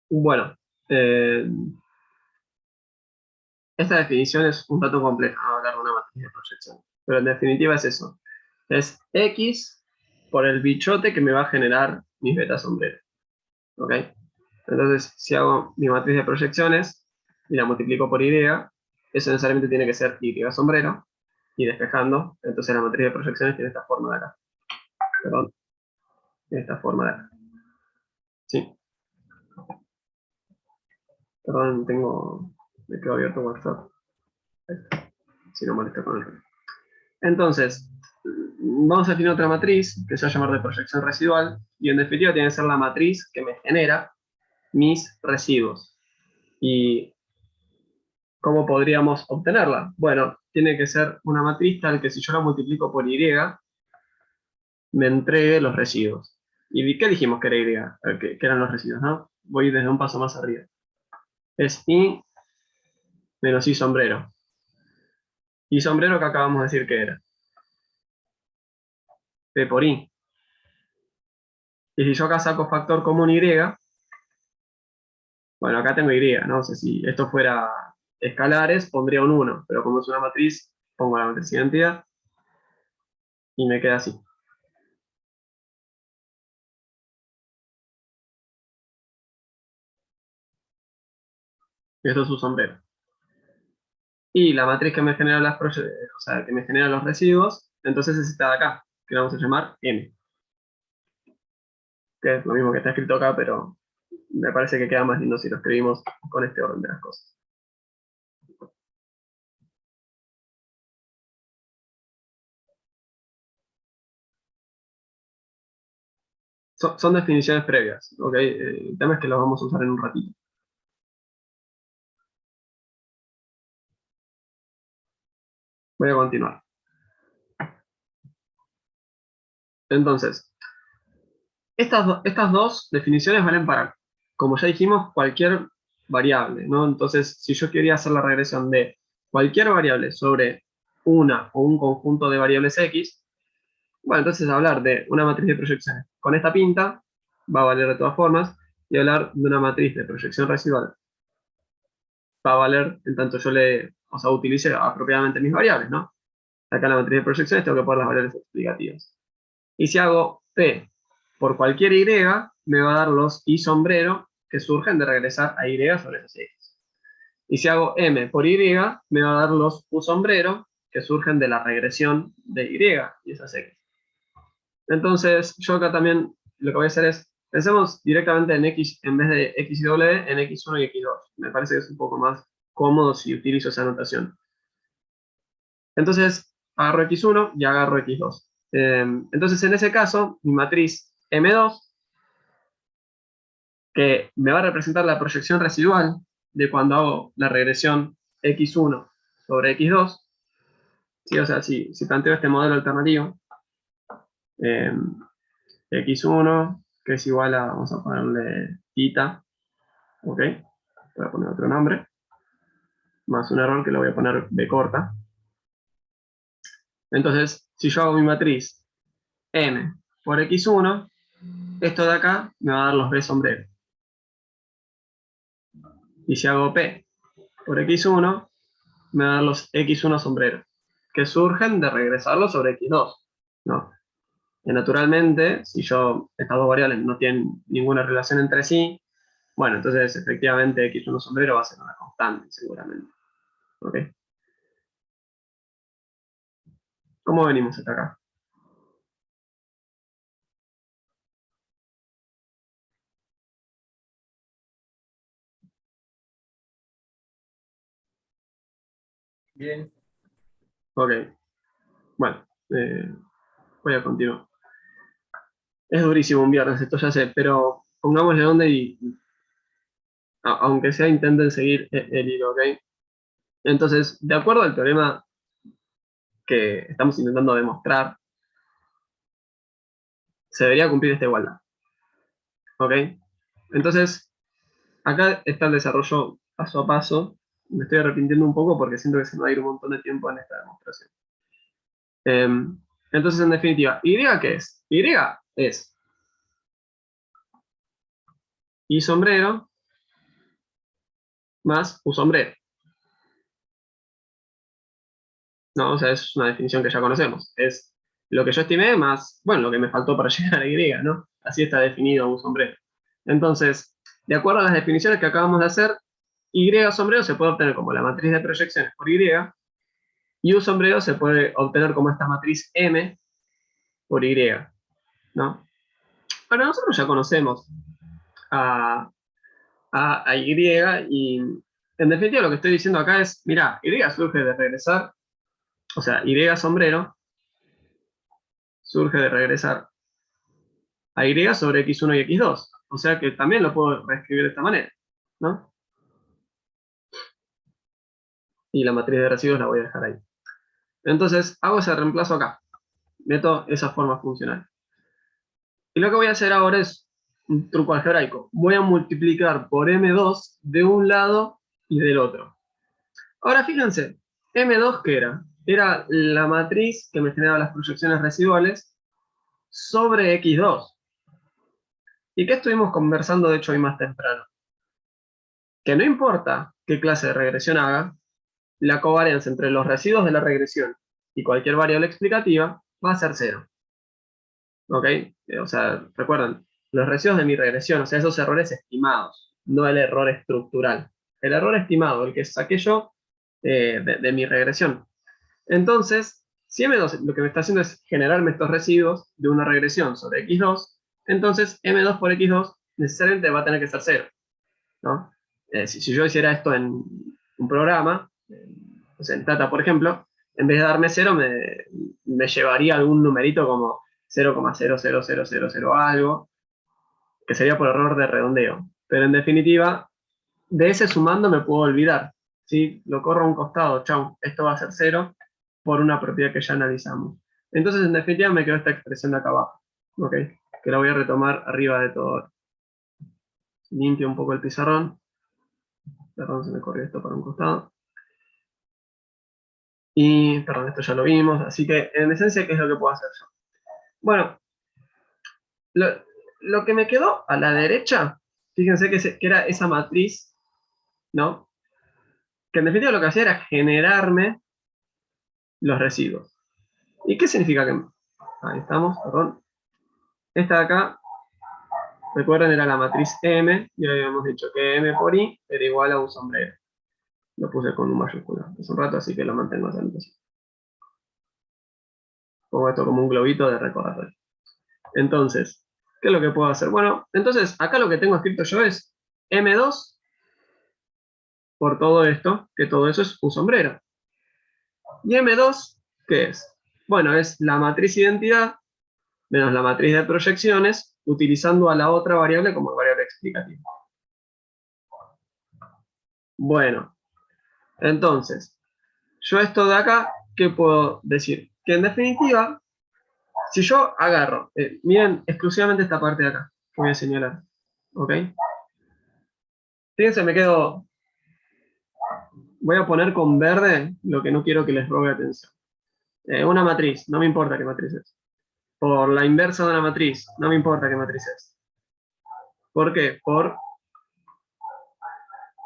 Bueno, eh, esta definición es un tanto compleja, ¿no? Hablar de una matriz de proyección. Pero en definitiva es eso. Es X por el bichote que me va a generar mis betas sombreros. ¿Ok? Entonces, si hago mi matriz de proyecciones y la multiplico por Y, eso necesariamente tiene que ser Y sombrero. Y despejando, entonces la matriz de proyecciones tiene esta forma de acá. Perdón, tiene esta forma de acá. Sí, perdón, me quedo abierto WhatsApp. Si no molesta con el. Entonces, vamos a definir otra matriz que se va a llamar de proyección residual. Y en definitiva tiene que ser la matriz que me genera mis residuos. ¿Y cómo podríamos obtenerla? Bueno, tiene que ser una matriz tal que si yo la multiplico por Y, me entregue los residuos. ¿Y qué dijimos que era Y? Que eran los residuos, ¿no? Voy desde un paso más arriba. Es Y menos Y sombrero. Y sombrero que acabamos de decir que era. P por I. Y si yo acá saco factor común Y, bueno, acá tengo Y, ¿no? O sea, si esto fuera escalares, pondría un 1, pero como es una matriz, pongo la matriz identidad y me queda así. Y esto es su sombrero. Y la matriz que me genera o sea, que me genera los residuos, entonces es esta de acá, que la vamos a llamar M, que es lo mismo que está escrito acá, pero me parece que queda más lindo si lo escribimos con este orden de las cosas. Son definiciones previas, ¿ok? El tema es que las vamos a usar en un ratito. Voy a continuar. Entonces, estas dos definiciones valen para, como ya dijimos, cualquier variable, ¿no? Entonces, si yo quería hacer la regresión de cualquier variable sobre una o un conjunto de variables X, bueno, entonces hablar de una matriz de proyecciones con esta pinta va a valer de todas formas, y hablar de una matriz de proyección residual va a valer en tanto yo o sea, utilice apropiadamente mis variables, ¿no? Acá en la matriz de proyecciones tengo que poner las variables explicativas. Y si hago P por cualquier Y, me va a dar los Y sombrero que surgen de regresar a Y sobre esas X. Y si hago M por Y, me va a dar los U sombrero que surgen de la regresión de Y esas X. Entonces, yo acá también lo que voy a hacer es, pensemos directamente en X, en vez de X y W, en X1 y X2. Me parece que es un poco más cómodo si utilizo esa notación. Entonces, agarro X1 y agarro X2. Entonces, en ese caso, mi matriz M2, que me va a representar la proyección residual de cuando hago la regresión X1 sobre X2, ¿sí? O sea, si planteo este modelo alternativo, eh, X1, que es igual a, vamos a ponerle θ, ¿ok? Voy a poner otro nombre, más un error que le voy a poner B corta. Entonces, si yo hago mi matriz M por X1, esto de acá me va a dar los B sombreros. Y si hago P por X1, me va a dar los X1 sombreros, que surgen de regresarlo sobre X2, ¿no? Y naturalmente, si estas dos variables no tienen ninguna relación entre sí, bueno, entonces efectivamente X1 sombrero va a ser una constante, seguramente. ¿Ok? ¿Cómo venimos hasta acá? Bien. Ok, bueno, voy a continuar. Es durísimo un viernes, esto ya sé, pero pongámosle onda y, aunque sea, intenten seguir el hilo, ¿ok? Entonces, de acuerdo al teorema que estamos intentando demostrar, se debería cumplir esta igualdad, ¿ok? Entonces, acá está el desarrollo paso a paso. Me estoy arrepintiendo un poco porque siento que se me va a ir un montón de tiempo en esta demostración. Entonces, en definitiva, ¿Y qué es? Y es Y sombrero más U sombrero. ¿No? O sea, es una definición que ya conocemos. Es lo que yo estimé más, bueno, lo que me faltó para llegar a Y, ¿no? Así está definido U sombrero. Entonces, de acuerdo a las definiciones que acabamos de hacer, Y sombrero se puede obtener como la matriz de proyecciones por Y U sombrero se puede obtener como esta matriz M por Y, ¿no? Bueno, nosotros ya conocemos a, a Y y en definitiva lo que estoy diciendo acá es, mira, Y surge de regresar, o sea, Y sombrero surge de regresar a Y sobre X1 y X2. O sea que también lo puedo reescribir de esta manera, ¿no? Y la matriz de residuos la voy a dejar ahí. Entonces, hago ese reemplazo acá. Meto esa forma funcional. Y lo que voy a hacer ahora es un truco algebraico. Voy a multiplicar por M2 de un lado y del otro. Ahora fíjense, M2 ¿qué era? Era la matriz que me generaba las proyecciones residuales sobre X2. ¿Y qué estuvimos conversando de hecho hoy más temprano? Que no importa qué clase de regresión haga, la covarianza entre los residuos de la regresión y cualquier variable explicativa va a ser cero. ¿Ok? O sea, recuerden, los residuos de mi regresión, o sea, esos errores estimados, no el error estructural. El error estimado, el que saqué yo de mi regresión. Entonces, si M2 lo que me está haciendo es generarme estos residuos de una regresión sobre X2, entonces M2 por X2 necesariamente va a tener que ser cero, ¿no? Si yo hiciera esto en un programa, o sea, en Tata, por ejemplo, en vez de darme 0, me llevaría algún numerito como 0,00000 algo, que sería por error de redondeo. Pero en definitiva, de ese sumando me puedo olvidar. ¿Sí? Lo corro a un costado, chau, esto va a ser 0 por una propiedad que ya analizamos. Entonces, en definitiva, me quedó esta expresión de acá abajo, ¿ok? Que la voy a retomar arriba de todo. Limpio un poco el pizarrón. Perdón, se me corrió esto para un costado. Y, perdón, esto ya lo vimos, así que en esencia, ¿qué es lo que puedo hacer yo? Bueno, lo que me quedó a la derecha, fíjense que era esa matriz, ¿no? Que en definitiva lo que hacía era generarme los residuos. ¿Y qué significa que? Ahí estamos, perdón. Esta de acá, recuerden, era la matriz M, y habíamos dicho que M por I era igual a un sombrero. Lo puse con un mayúscula hace un rato, así que lo mantengo así. Pongo esto como un globito de recordatorio. Entonces, ¿qué es lo que puedo hacer? Bueno, entonces acá lo que tengo escrito yo es M2 por todo esto, que todo eso es un sombrero. ¿Y M2 qué es? Bueno, es la matriz identidad menos la matriz de proyecciones, utilizando a la otra variable como variable explicativa. Bueno, entonces, yo esto de acá, ¿qué puedo decir? Que en definitiva, si yo agarro, miren exclusivamente esta parte de acá, que voy a señalar, ¿ok? Fíjense, me quedo, voy a poner con verde lo que no quiero que les robe atención. Una matriz, no me importa qué matriz es. Por la inversa de una matriz, no me importa qué matriz es. ¿Por qué?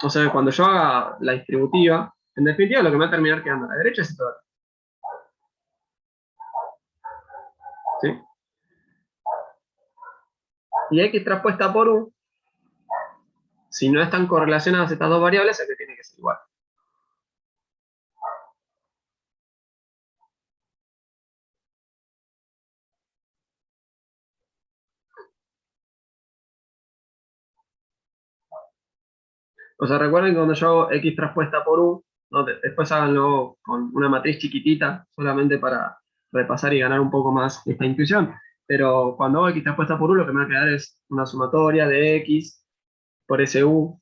O sea, cuando yo haga la distributiva, en definitiva lo que me va a terminar quedando a la derecha es esto de acá. ¿Sí? Y X traspuesta por U, si no están correlacionadas estas dos variables, es que tiene que ser igual. O sea, recuerden que cuando yo hago X traspuesta por U, ¿no? Después háganlo con una matriz chiquitita, solamente para repasar y ganar un poco más esta intuición. Pero cuando hago X traspuesta por U, lo que me va a quedar es una sumatoria de X por ese U.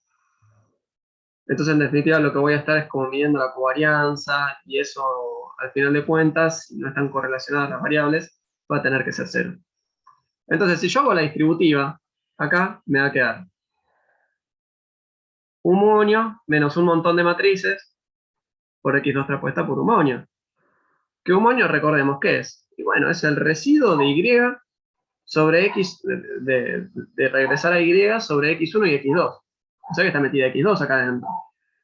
Entonces, en definitiva, lo que voy a estar es como midiendo la covarianza y eso, al final de cuentas, si no están correlacionadas las variables, va a tener que ser cero. Entonces, si yo hago la distributiva, acá me va a quedar un moño menos un montón de matrices por X2 traspuesta por un moño. Que un moño, recordemos qué es. Y bueno, es el residuo de Y sobre X, de regresar a Y sobre X1 y X2. O sea que está metida X2 acá adentro.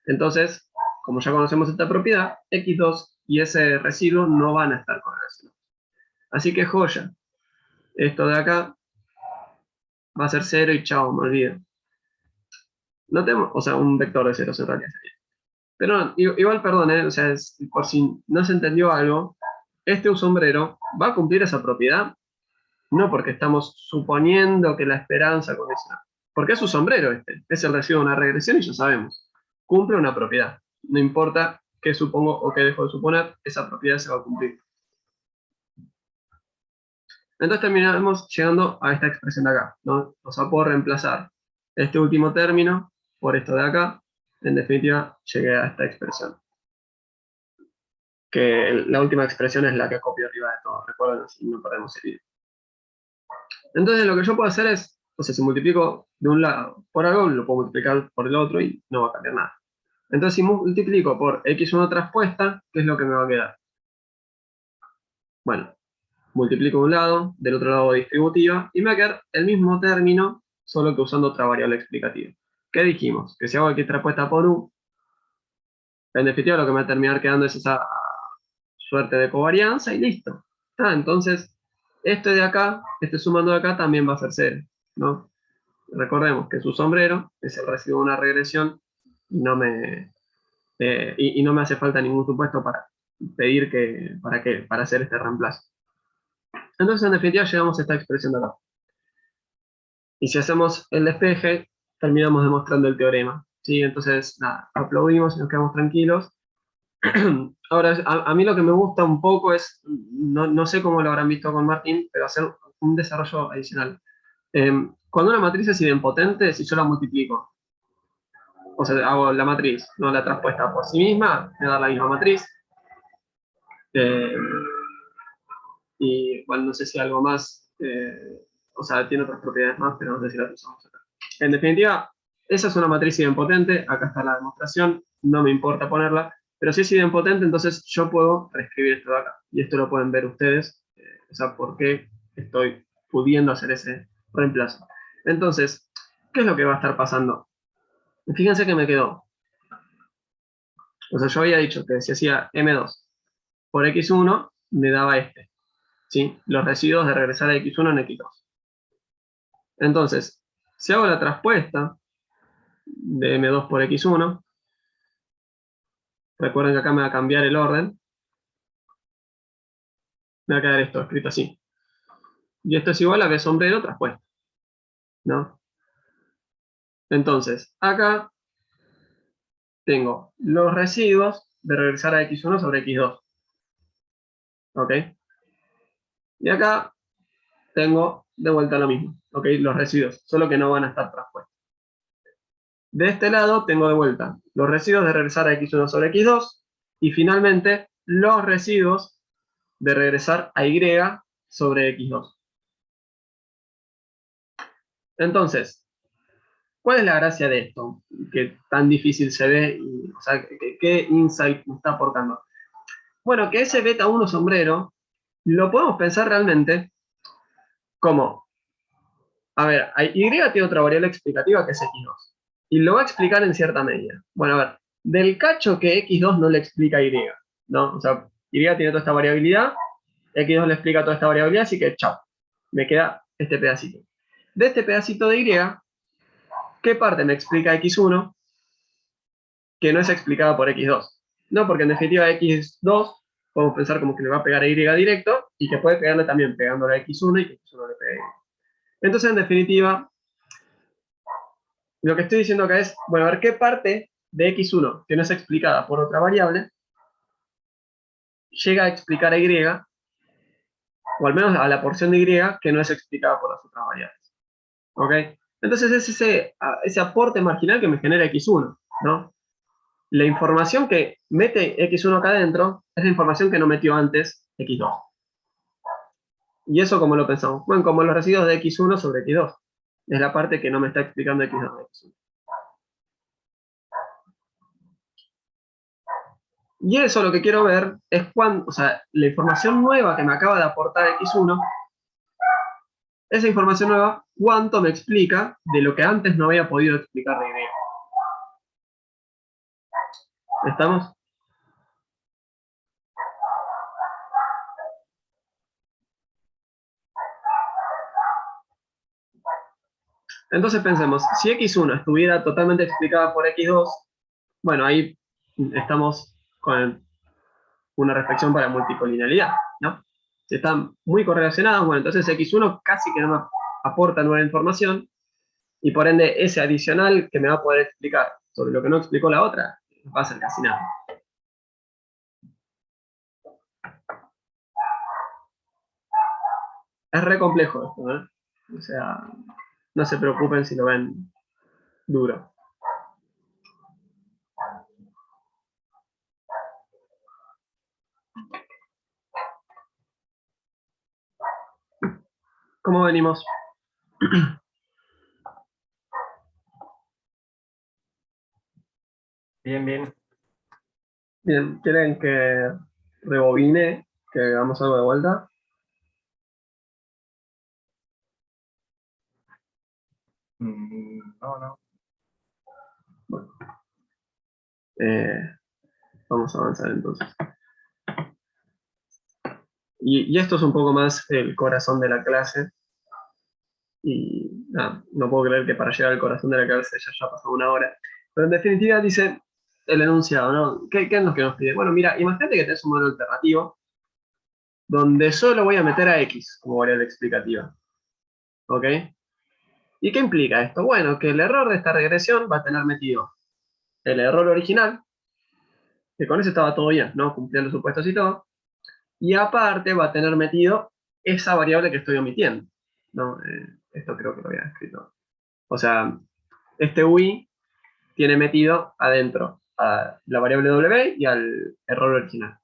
Entonces, como ya conocemos esta propiedad, x2 y ese residuo no van a estar correlacionados. Así que joya, esto de acá va a ser 0 y chao, me olvido. Notemos, o sea, un vector de 0 en realidad sería. Pero no, igual, perdón, o sea, por si no se entendió algo, este sombrero va a cumplir esa propiedad, no porque estamos suponiendo que la esperanza con esa, porque es un sombrero es el residuo de una regresión y ya sabemos, cumple una propiedad. No importa qué supongo o qué dejo de suponer, esa propiedad se va a cumplir. Entonces terminamos llegando a esta expresión de acá, ¿no? O sea, puedo reemplazar este último término por esto de acá. En definitiva, llegué a esta expresión. Que la última expresión es la que copio arriba de todo. Recuerden, así no perdemos el video. Entonces lo que yo puedo hacer es, o sea, si multiplico de un lado por algo, lo puedo multiplicar por el otro y no va a cambiar nada. Entonces si multiplico por x1 traspuesta, ¿qué es lo que me va a quedar? Bueno, multiplico de un lado, del otro lado distributiva, y me va a quedar el mismo término, solo que usando otra variable explicativa. ¿Qué dijimos? Que si hago x traspuesta por u, en definitiva lo que me va a terminar quedando es esa suerte de covarianza y listo. Entonces, este de acá, este sumando de acá también va a ser 0, ¿no? Recordemos que su sombrero es el residuo de una regresión y no me hace falta ningún supuesto para pedir para hacer este reemplazo. Entonces, en definitiva, llegamos a esta expresión de acá. Y si hacemos el despeje, terminamos demostrando el teorema. ¿Sí? Entonces, nada, aplaudimos y nos quedamos tranquilos. Ahora, a mí lo que me gusta un poco es, no sé cómo lo habrán visto con Martín, pero hacer un desarrollo adicional. Cuando una matriz es idempotente, si yo la multiplico, o sea, hago la matriz, no la traspuesta por sí misma, me da la misma matriz. Eh, y bueno, no sé si algo más, o sea, tiene otras propiedades más, pero no sé si las usamos acá. En definitiva, esa es una matriz idempotente, acá está la demostración, no me importa ponerla, pero si es idempotente, entonces yo puedo reescribir esto de acá. Y esto lo pueden ver ustedes, o sea, por qué estoy pudiendo hacer ese reemplazo. Entonces, ¿qué es lo que va a estar pasando? Fíjense que me quedó. O sea, yo había dicho que si hacía M2 por X1, me daba este. ¿Sí? Los residuos de regresar a X1 en X2. Entonces, si hago la traspuesta de M2 por X1, recuerden que acá me va a cambiar el orden, me va a quedar esto escrito así. Y esto es igual a B sombrero traspuesta, ¿no? Entonces, acá tengo los residuos de regresar a X1 sobre X2. ¿Ok? Y acá tengo de vuelta lo mismo, ¿ok? Los residuos, solo que no van a estar traspuestos. De este lado tengo de vuelta los residuos de regresar a X1 sobre X2 y finalmente los residuos de regresar a Y sobre X2. Entonces, ¿cuál es la gracia de esto? Que tan difícil se ve, o sea, ¿qué insight me está aportando? Bueno, que ese beta 1 sombrero lo podemos pensar realmente como, a ver, Y tiene otra variable explicativa que es X2. Y lo va a explicar en cierta medida. Bueno, a ver, del cacho que X2 no le explica a Y, ¿no? O sea, Y tiene toda esta variabilidad, X2 le explica toda esta variabilidad, así que chao, me queda este pedacito. De este pedacito de Y, ¿qué parte me explica X1 que no es explicada por X2? No, porque en definitiva X2 podemos pensar como que le va a pegar a Y directo y que puede pegarle también pegándole a X1 y que X1 le pegue. Entonces, en definitiva, lo que estoy diciendo acá es, bueno, a ver qué parte de X1 que no es explicada por otra variable llega a explicar a Y, o al menos a la porción de Y que no es explicada por las otras variables. ¿Ok? Entonces es ese aporte marginal que me genera X1, ¿no? La información que mete X1 acá adentro es la información que no metió antes X2. ¿Y eso cómo lo pensamos? Bueno, como los residuos de X1 sobre X2. Es la parte que no me está explicando X2 de X1. Y eso lo que quiero ver es cuándo, o sea, la información nueva que me acaba de aportar X1, esa información nueva, cuánto me explica de lo que antes no había podido explicar de Y. ¿Estamos? Entonces pensemos, si x1 estuviera totalmente explicada por x2, bueno, ahí estamos con una reflexión para multicolinialidad, ¿no? Si están muy correlacionados, bueno, entonces x1 casi que no me aporta nueva información, y por ende ese adicional que me va a poder explicar sobre lo que no explicó la otra, va a ser casi nada. Es re complejo esto, ¿eh? O sea, no se preocupen si lo ven duro. ¿Cómo venimos? Bien, bien. Bien, ¿quieren que rebobine, que hagamos algo de vuelta? No, no. Bueno, eh, vamos a avanzar entonces. Y esto es un poco más el corazón de la clase. Y nada, no puedo creer que para llegar al corazón de la clase ya pasó una hora. Pero en definitiva dice el enunciado, ¿no? ¿Qué es lo que nos pide? Bueno, mira, imagínate que tenés un modelo alternativo donde solo voy a meter a x como variable explicativa. ¿Ok? ¿Y qué implica esto? Bueno, que el error de esta regresión va a tener metido el error original, que con eso estaba todo bien, ¿no? Cumplía los supuestos y todo. Y aparte va a tener metido esa variable que estoy omitiendo, ¿no? Esto creo que lo había escrito. O sea, este UI tiene metido adentro a la variable W y al error original.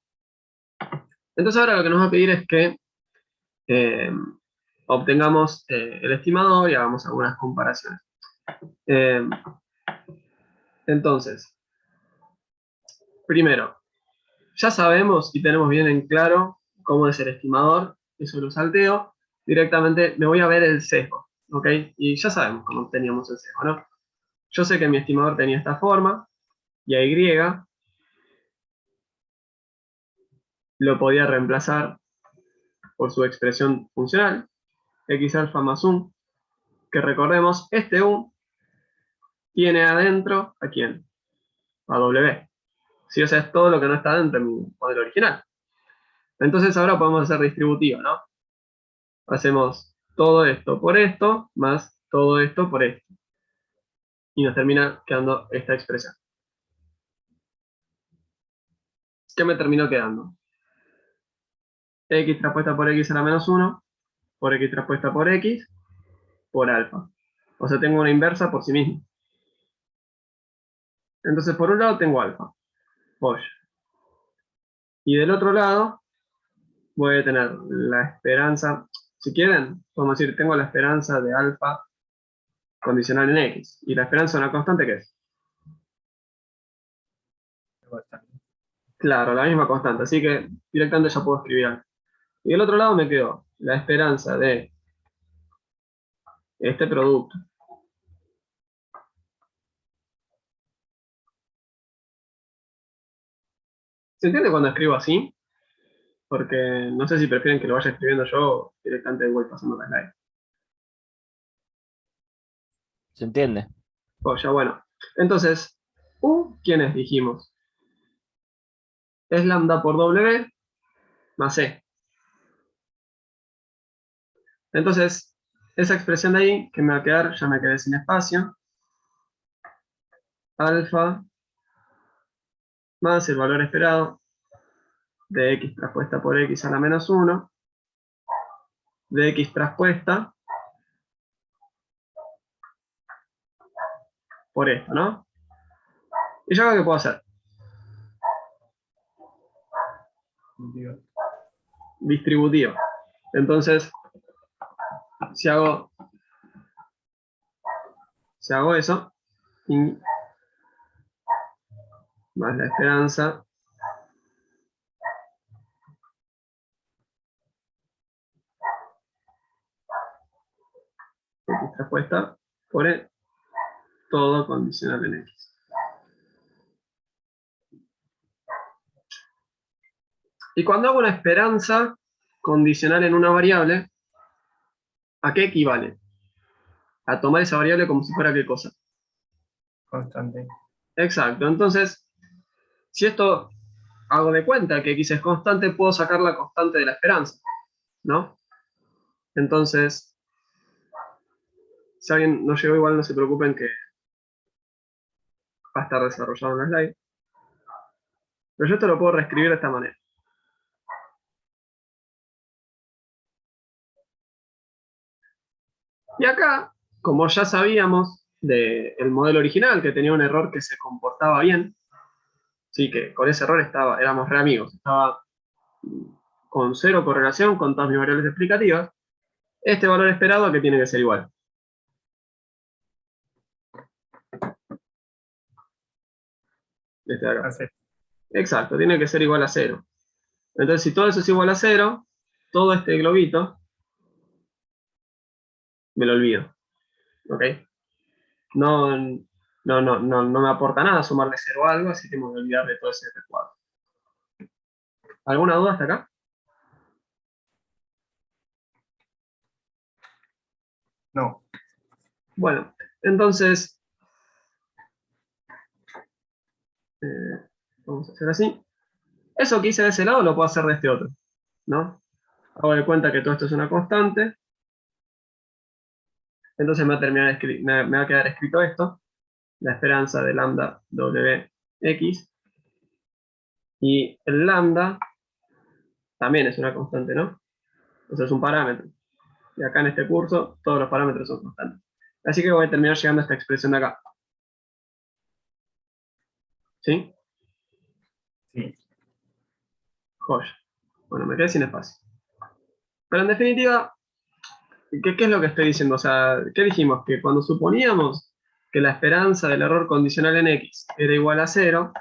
Entonces ahora lo que nos va a pedir es que eh, obtengamos el estimador y hagamos algunas comparaciones. Eh, entonces, primero, ya sabemos y tenemos bien en claro cómo es el estimador, eso lo salteo, directamente me voy a ver el sesgo, ¿ok? Y ya sabemos cómo teníamos el sesgo, ¿no? Yo sé que mi estimador tenía esta forma, y a Y lo podía reemplazar por su expresión funcional, x alfa más 1, que recordemos, este U tiene adentro, ¿a quién? A W. Sí, o sea, es todo lo que no está dentro de mi modelo original. Entonces ahora podemos hacer distributivo, ¿no? Hacemos todo esto por esto, más todo esto por esto. Y nos termina quedando esta expresión. ¿Qué me terminó quedando? X transpuesta por X a la menos 1, por X transpuesta por X, por alfa. O sea, tengo una inversa por sí mismo. Entonces, por un lado tengo alfa, Bosch. Y del otro lado voy a tener la esperanza, si quieren, podemos decir, tengo la esperanza de alfa condicional en X. ¿Y la esperanza de una constante qué es? Claro, la misma constante, así que directamente ya puedo escribir alfa. Y del otro lado me quedó la esperanza de este producto. ¿Se entiende cuando escribo así? Porque no sé si prefieren que lo vaya escribiendo yo o directamente voy pasando la slide. ¿Se entiende? Oh, ya bueno. Entonces, U, ¿quiénes dijimos? Es lambda por W más E. Entonces, esa expresión de ahí que me va a quedar, ya me quedé sin espacio. Alfa más el valor esperado de X traspuesta por X a la menos 1, de X traspuesta por esto, ¿no? ¿Y yo qué puedo hacer? Distributivo. Entonces, si hago eso, y más la esperanza, X traspuesta por todo condicional en X. Y cuando hago una esperanza condicional en una variable, ¿a qué equivale? A tomar esa variable como si fuera qué cosa. Constante. Exacto. Entonces, si esto hago de cuenta que x es constante, puedo sacar la constante de la esperanza, ¿no? Entonces, si alguien no llegó igual, no se preocupen que va a estar desarrollado en la slide. Pero yo esto lo puedo reescribir de esta manera. Y acá, como ya sabíamos del modelo original, que tenía un error que se comportaba bien, sí, que con ese error éramos re amigos, estaba con cero correlación con todas mis variables explicativas, este valor esperado que tiene que ser igual. Este de acá. Así. Exacto, tiene que ser igual a 0. Entonces, si todo eso es igual a 0, todo este globito me lo olvido. ¿Ok? No me aporta nada sumarle 0 a algo, así que me voy a olvidar de todo ese recuadro. ¿Alguna duda hasta acá? No. Bueno, entonces, vamos a hacer así. Eso que hice de ese lado lo puedo hacer de este otro, ¿no? Hago de cuenta que todo esto es una constante. Entonces me va a quedar escrito esto, la esperanza de lambda wx. Y el lambda también es una constante, ¿no? O sea, es un parámetro. Y acá en este curso todos los parámetros son constantes. Así que voy a terminar llegando a esta expresión de acá. ¿Sí? Sí. Joya. Bueno, me quedé sin espacio. Pero en definitiva, ¿qué es lo que estoy diciendo? O sea, ¿qué dijimos? Que cuando suponíamos que la esperanza del error condicional en x era igual a 0,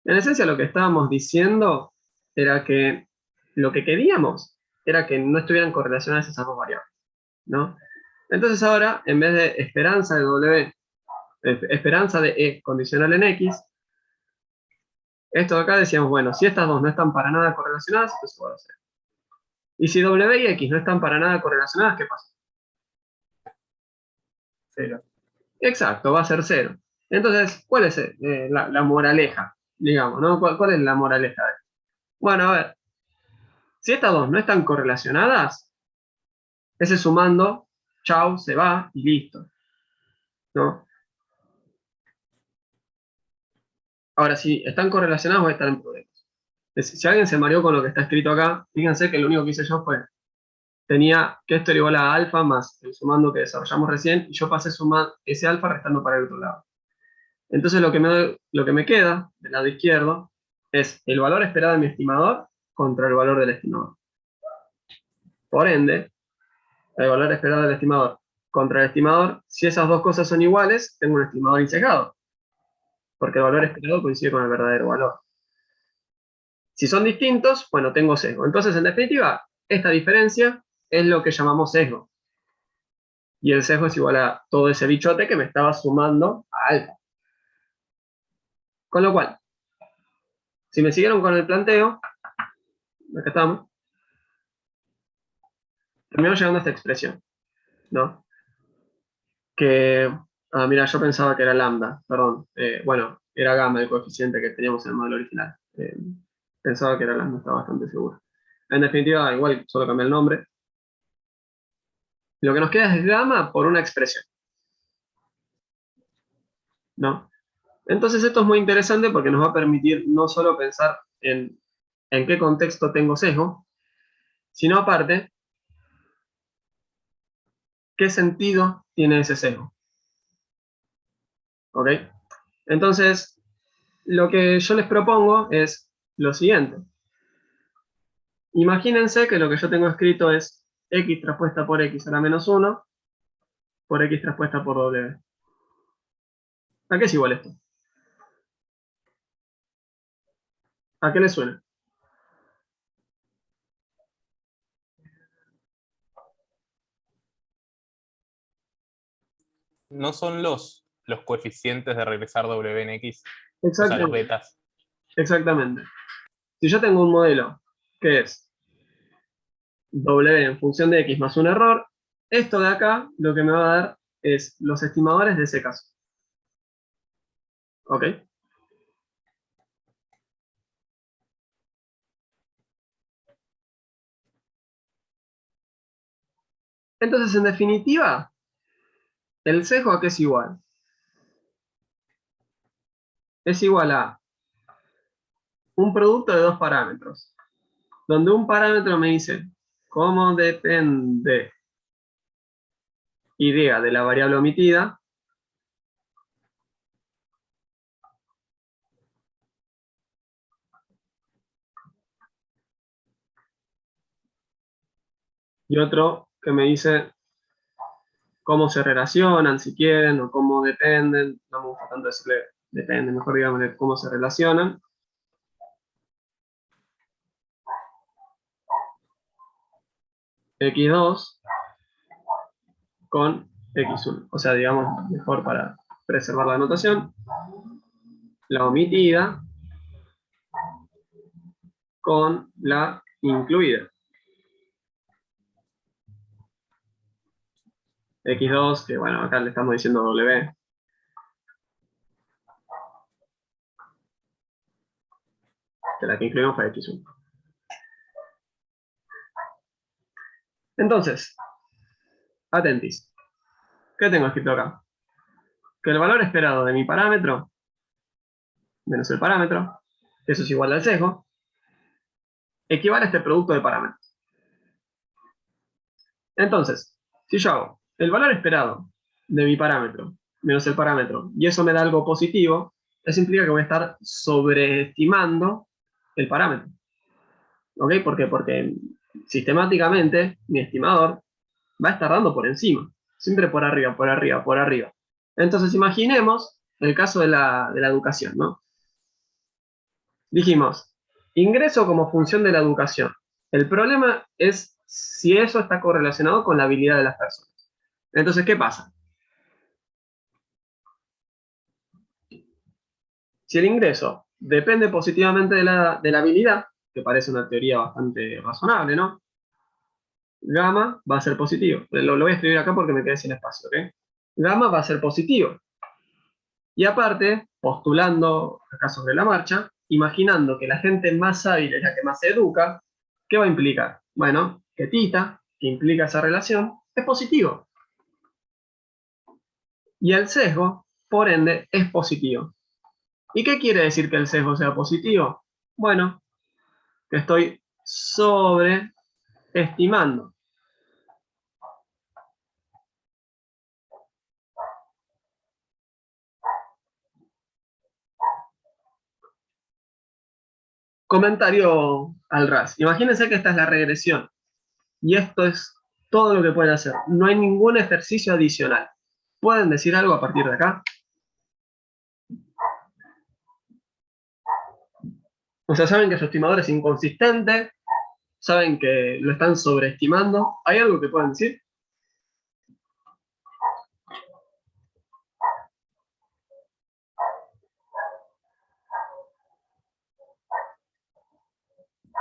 en esencia lo que estábamos diciendo era que lo que queríamos era que no estuvieran correlacionadas esas dos variables, ¿no? Entonces ahora, en vez de esperanza de e condicional en x, esto de acá decíamos, bueno, si estas dos no están para nada correlacionadas, pues igual a 0. Y si w y x no están para nada correlacionadas, ¿qué pasa? 0. Exacto, va a ser 0. Entonces, ¿cuál es la moraleja? Digamos, ¿no? ¿Cuál es la moraleja de esto? Bueno, a ver, si estas dos no están correlacionadas, ese sumando, chau, se va y listo, ¿no? Ahora, si están correlacionadas, voy a estar en problemas. Si alguien se mareó con lo que está escrito acá, fíjense que lo único que hice yo fue, tenía que esto era igual a alfa más el sumando que desarrollamos recién, y yo pasé sumar ese alfa restando para el otro lado. Entonces lo que me queda del lado izquierdo es el valor esperado de mi estimador contra el valor del estimador. Por ende, el valor esperado del estimador contra el estimador, si esas dos cosas son iguales, tengo un estimador insegado, porque el valor esperado coincide con el verdadero valor. Si son distintos, bueno, tengo sesgo. Entonces, en definitiva, esta diferencia es lo que llamamos sesgo. Y el sesgo es igual a todo ese bichote que me estaba sumando a alfa. Con lo cual, si me siguieron con el planteo, acá estamos, terminamos llegando a esta expresión, ¿no? Que, mira, yo pensaba que era lambda, perdón. Bueno, era gamma el coeficiente que teníamos en el modelo original. Pensaba que era lambda, estaba bastante seguro. En definitiva, igual, solo cambié el nombre. Lo que nos queda es gamma por una expresión, ¿no? Entonces esto es muy interesante porque nos va a permitir no solo pensar en qué contexto tengo sesgo, sino aparte, qué sentido tiene ese sesgo. ¿Ok? Entonces, lo que yo les propongo es lo siguiente. Imagínense que lo que yo tengo escrito es x traspuesta por x a la menos 1 por x traspuesta por w. ¿A qué es igual esto? ¿A qué le suena? No son los coeficientes de regresar W en X, o sea, los Exactamente. betas. Exactamente. Si yo tengo un modelo que es W en función de X más un error. Esto de acá lo que me va a dar es los estimadores de ese caso. ¿Ok? Entonces, en definitiva, ¿el sesgo a qué es igual? Es igual a un producto de dos parámetros, donde un parámetro me dice cómo depende Y de la variable omitida, y otro que me dice cómo se relacionan, si quieren, o cómo dependen. No me gusta tanto decirle depende, mejor digamos cómo se relacionan. X2 con X1. O sea, digamos, mejor para preservar la anotación. La omitida con la incluida. X2, que bueno, acá le estamos diciendo W. Que la que incluimos fue X1. Entonces, atentis. ¿Qué tengo escrito acá? Que el valor esperado de mi parámetro menos el parámetro, eso es igual al sesgo, equivale a este producto de parámetros. Entonces, si yo hago el valor esperado de mi parámetro menos el parámetro, y eso me da algo positivo, eso implica que voy a estar sobreestimando el parámetro. ¿Ok? ¿Por qué? Porque sistemáticamente mi estimador va a estar dando por encima, siempre por arriba, por arriba, por arriba. Entonces imaginemos el caso de la educación, ¿no? Dijimos, ingreso como función de la educación. El problema es si eso está correlacionado con la habilidad de las personas. Entonces, ¿qué pasa? Si el ingreso depende positivamente de la habilidad, que parece una teoría bastante razonable, ¿no? Gamma va a ser positivo. Lo voy a escribir acá porque me quedé sin espacio, ¿ok? Gamma va a ser positivo. Y aparte, postulando acá sobre la marcha, imaginando que la gente más hábil es la que más se educa, ¿qué va a implicar? Bueno, que tita, que implica esa relación, es positivo. Y el sesgo, por ende, es positivo. ¿Y qué quiere decir que el sesgo sea positivo? Bueno, que estoy sobreestimando. Comentario al ras. Imagínense que esta es la regresión. Y esto es todo lo que pueden hacer. No hay ningún ejercicio adicional. ¿Pueden decir algo a partir de acá? O sea, saben que su estimador es inconsistente, saben que lo están sobreestimando. ¿Hay algo que puedan decir?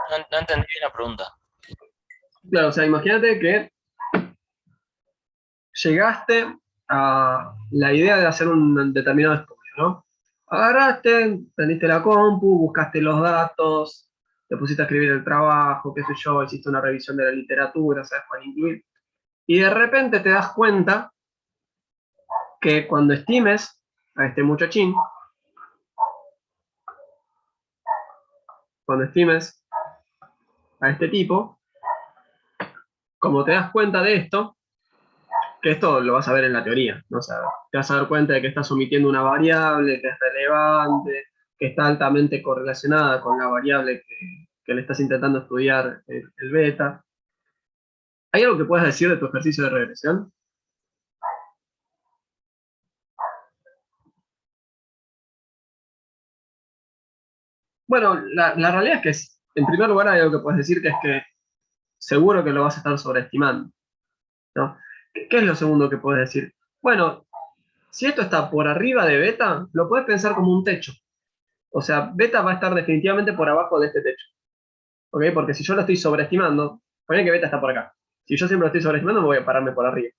No entendí bien la pregunta. Claro, o sea, imagínate que llegaste a la idea de hacer un determinado estudio, ¿no? Agarraste, prendiste la compu, buscaste los datos, te pusiste a escribir el trabajo, qué sé yo, hiciste una revisión de la literatura, sabes cuál incluir. Y de repente te das cuenta que cuando estimes a este muchachín, cuando estimes a este tipo, como te das cuenta de esto, que esto lo vas a ver en la teoría, ¿no? O sea, te vas a dar cuenta de que estás omitiendo una variable que es relevante, que está altamente correlacionada con la variable que le estás intentando estudiar el beta. ¿Hay algo que puedas decir de tu ejercicio de regresión? Bueno, la realidad es que, en primer lugar, hay algo que puedes decir que es que seguro que lo vas a estar sobreestimando, ¿no? ¿Qué es lo segundo que puedes decir? Bueno, si esto está por arriba de beta, lo puedes pensar como un techo. O sea, beta va a estar definitivamente por abajo de este techo. ¿Ok? Porque si yo lo estoy sobreestimando, ponele que beta está por acá. Si yo siempre lo estoy sobreestimando, me voy a pararme por arriba.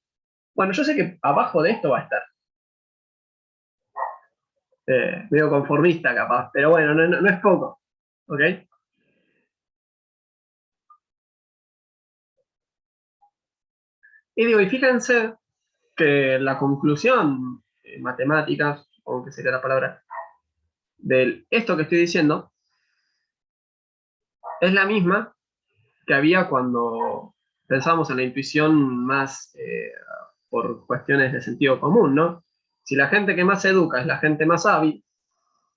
Bueno, yo sé que abajo de esto va a estar. Medio conformista capaz, pero bueno, no es poco. ¿Ok? Y digo, y fíjense que la conclusión matemática, supongo que sería la palabra, de esto que estoy diciendo, es la misma que había cuando pensábamos en la intuición más por cuestiones de sentido común, ¿no? Si la gente que más se educa es la gente más hábil,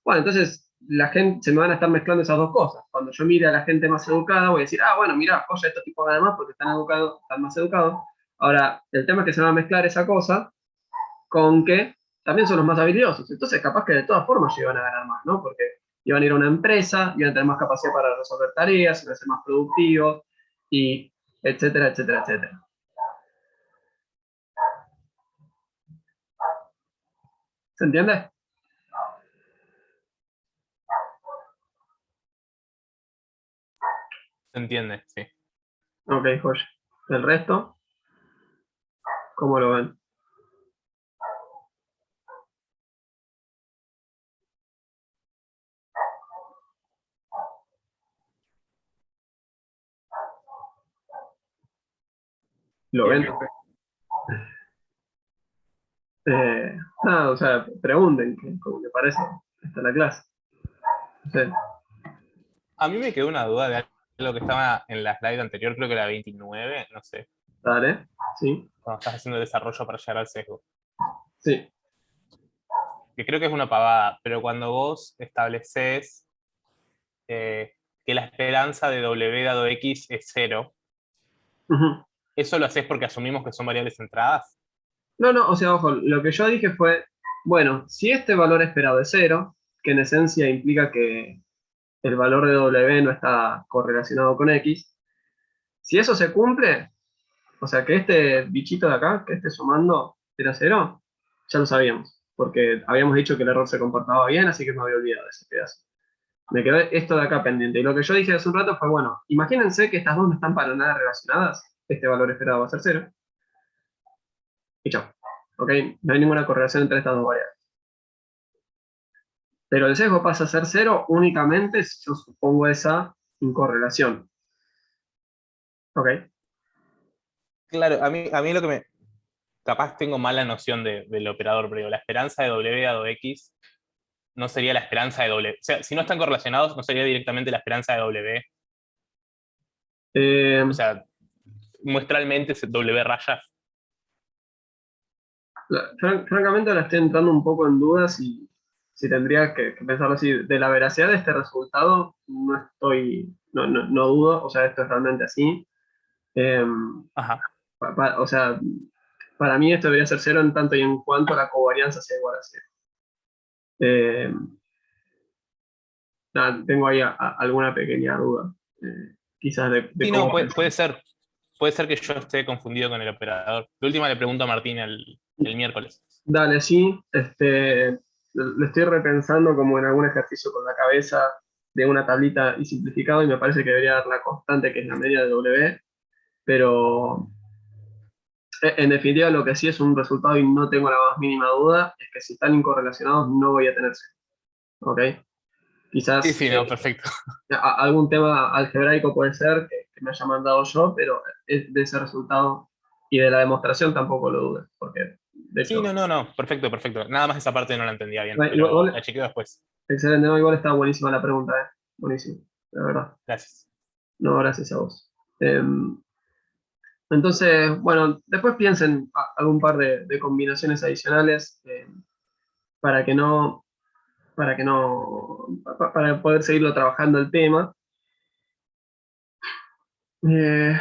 bueno, entonces la gente, se me van a estar mezclando esas dos cosas. Cuando yo mire a la gente más educada, voy a decir, ah, bueno, mira, oye, estos tipos ganan más porque están educados, están más educados. Ahora, el tema es que se va a mezclar esa cosa con que también son los más habilidosos. Entonces, capaz que de todas formas iban a ganar más, ¿no? Porque iban a ir a una empresa, iban a tener más capacidad para resolver tareas, iban a ser más productivos, y etcétera, etcétera, etcétera. ¿Se entiende? ¿Se entiende? Sí. Ok, joya. El resto, ¿cómo lo ven? ¿Lo Bien, ven? profe. Nada, o sea, pregunten, como le parece, está la clase. Sí, A mí me quedó una duda de algo que estaba en la slide anterior, creo que era 29, no sé, dale, sí, cuando estás haciendo el desarrollo para llegar al sesgo. sí. Que creo que es una pavada, pero cuando vos estableces que la esperanza de W dado X es 0, Ujú. ¿eso lo haces porque asumimos que son variables centradas? No, no, o sea, ojo, lo que yo dije fue, bueno, si este valor esperado es cero, que en esencia implica que el valor de W no está correlacionado con X, si eso se cumple, o sea, que este bichito de acá, que esté sumando, era cero, ya lo sabíamos, porque habíamos dicho que el error se comportaba bien, así que me había olvidado de ese pedazo. Me quedó esto de acá pendiente. Y lo que yo dije hace un rato fue, bueno, imagínense que estas dos no están para nada relacionadas, este valor esperado va a ser cero, y chao. ¿Ok? No hay ninguna correlación entre estas dos variables. Pero el sesgo pasa a ser cero únicamente si yo supongo esa incorrelación. ¿Ok? Claro, a mí lo que me... Capaz tengo mala noción del operador, pero digo, la esperanza de W dado X no sería la esperanza de W. O sea, si no están correlacionados, no sería directamente la esperanza de W. Eh, O sea, muestralmente es W raya. francamente ahora estoy entrando un poco en dudas y si tendría que pensarlo así. De la veracidad de este resultado, no estoy, no dudo, o sea, esto es realmente así. Eh, Ajá. o sea, para mí esto debería ser cero en tanto y en cuanto la covarianza sea igual a cero. Eh, nada, tengo ahí alguna pequeña duda, quizás de Sí, no, cómo puede pensar. ser. Puede ser que yo esté confundido con el operador. De última le pregunto a Martín el miércoles. Dale, sí, lo estoy repensando como en algún ejercicio con la cabeza de una tablita y simplificado y me parece que debería dar la constante que es la media de W, pero en definitiva lo que sí es un resultado y no tengo la más mínima duda es que si están incorrelacionados no voy a tener cero, ¿ok? Sí, Quizás sí, no, perfecto. algún tema algebraico puede ser que me haya mandado yo, pero de ese resultado y de la demostración tampoco lo dudes, porque de Sí, no, hecho, no, no. Perfecto, perfecto. Nada más esa parte no la entendía bien, pero la igual, chequeo después. excelente, no, igual está buenísima la pregunta, buenísimo, la verdad. Gracias. No, gracias a vos. Entonces, bueno, después piensen algún par de combinaciones adicionales para que no, para que no, para poder seguirlo trabajando el tema. Eh,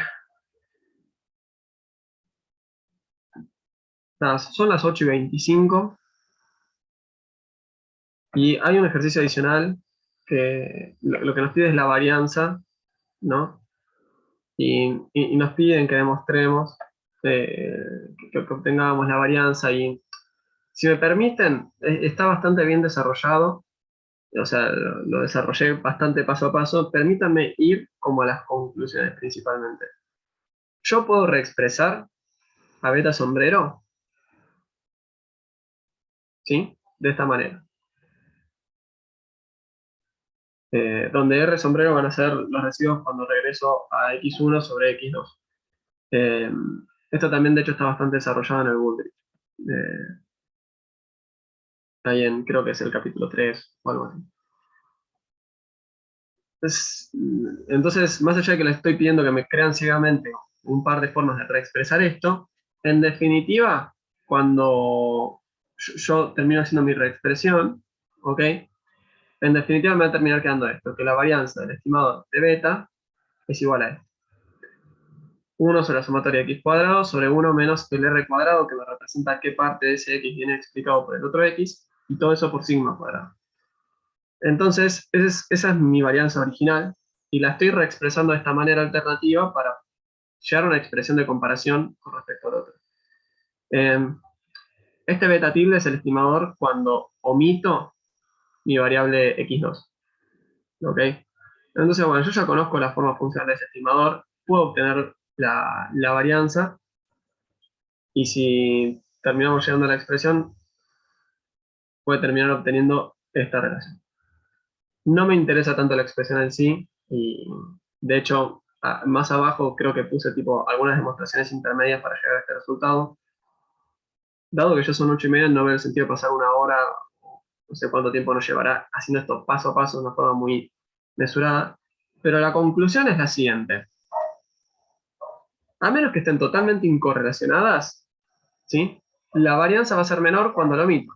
nada, son las 8:25 y hay un ejercicio adicional que lo que nos pide es la varianza, ¿no? Y nos piden que demostremos eh, que obtengamos la varianza y si me permiten, está bastante bien desarrollado. o sea, lo desarrollé bastante paso a paso. Permítanme ir como a las conclusiones principalmente. Yo puedo reexpresar a beta sombrero, ¿sí? De esta manera. Donde R sombrero van a ser los residuos cuando regreso a X1 sobre X2. Esto también, de hecho, está bastante desarrollado en el Goodrich. Ahí creo que es el capítulo 3 o algo así. Entonces, más allá de que les estoy pidiendo que me crean ciegamente un par de formas de reexpresar esto, en definitiva, cuando yo termino haciendo mi reexpresión, ¿ok? En definitiva me va a terminar quedando esto, que la varianza del estimador de beta es igual a esto. 1 sobre la sumatoria de x cuadrado sobre 1 menos el r cuadrado, que me representa qué parte de ese x viene explicado por el otro x, y todo eso por sigma cuadrado. Entonces, esa es mi varianza original, y la estoy reexpresando de esta manera alternativa para llegar a una expresión de comparación con respecto al otro. Este beta tilde es el estimador cuando omito mi variable x2. ¿Ok? Entonces, bueno, yo ya conozco la forma funcional de ese estimador, puedo obtener la varianza, y si terminamos llegando a la expresión, puede terminar obteniendo esta relación. No me interesa tanto la expresión en sí, y de hecho, más abajo creo que puse tipo algunas demostraciones intermedias para llegar a este resultado. Dado que ya son 8:30, no veo el sentido de pasar una hora, no sé cuánto tiempo nos llevará haciendo esto paso a paso de una forma muy mesurada, pero la conclusión es la siguiente. A menos que estén totalmente incorrelacionadas, ¿sí? La varianza va a ser menor cuando lo omito.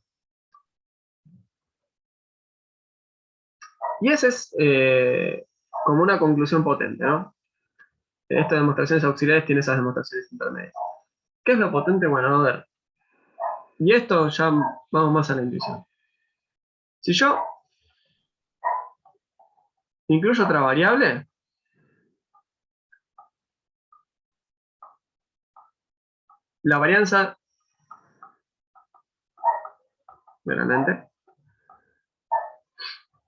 Y esa es como una conclusión potente, ¿no? Estas demostraciones auxiliares tienen esas demostraciones intermedias. ¿Qué es lo potente? Bueno, a ver. Y esto ya vamos más a la intuición. Si yo incluyo otra variable, la varianza, claramente,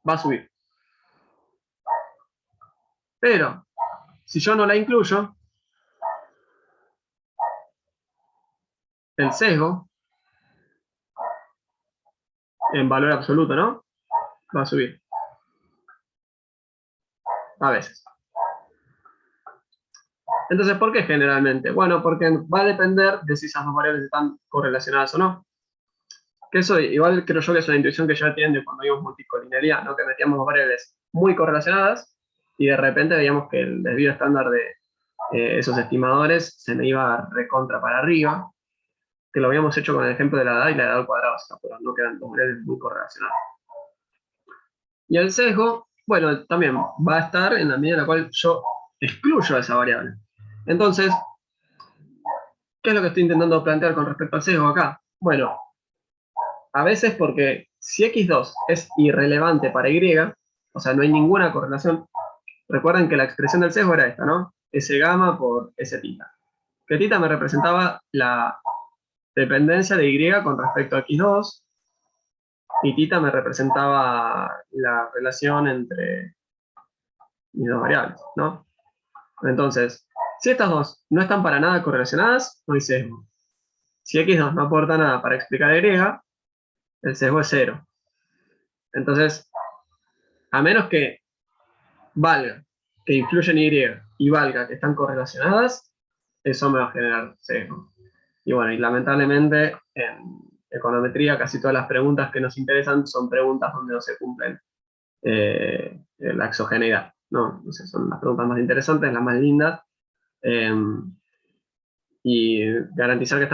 va a subir. Pero, si yo no la incluyo, el sesgo, en valor absoluto, ¿no? Va a subir. A veces. Entonces, ¿por qué generalmente? Bueno, porque va a depender de si esas dos variables están correlacionadas o no. Que eso igual creo yo que es una intuición que ya tienen de cuando vimos multicolinealidad, ¿no? Que metíamos variables muy correlacionadas y de repente veíamos que el desvío estándar de esos estimadores se me iba recontra para arriba, que lo habíamos hecho con el ejemplo de la edad y la edad al cuadrado, o sea, pero no quedan dos variables muy correlacionadas. Y el sesgo, bueno, también va a estar en la medida en la cual yo excluyo esa variable. Entonces, ¿qué es lo que estoy intentando plantear con respecto al sesgo acá? Bueno, a veces porque si x2 es irrelevante para y, o sea, no hay ninguna correlación, recuerden que la expresión del sesgo era esta, ¿no? S gamma por S tita. Que tita me representaba la dependencia de y con respecto a x2, y tita me representaba la relación entre mis dos variables, ¿no? Entonces, si estas dos no están para nada correlacionadas, no hay sesgo. Si x2 no aporta nada para explicar y, el sesgo es 0. Entonces, a menos que valga que influyen y valga que están correlacionadas, eso me va a generar sesgo. Y bueno, y lamentablemente en econometría casi todas las preguntas que nos interesan son preguntas donde no se cumplen la exogeneidad, ¿no? Entonces son las preguntas más interesantes, las más lindas, y garantizar que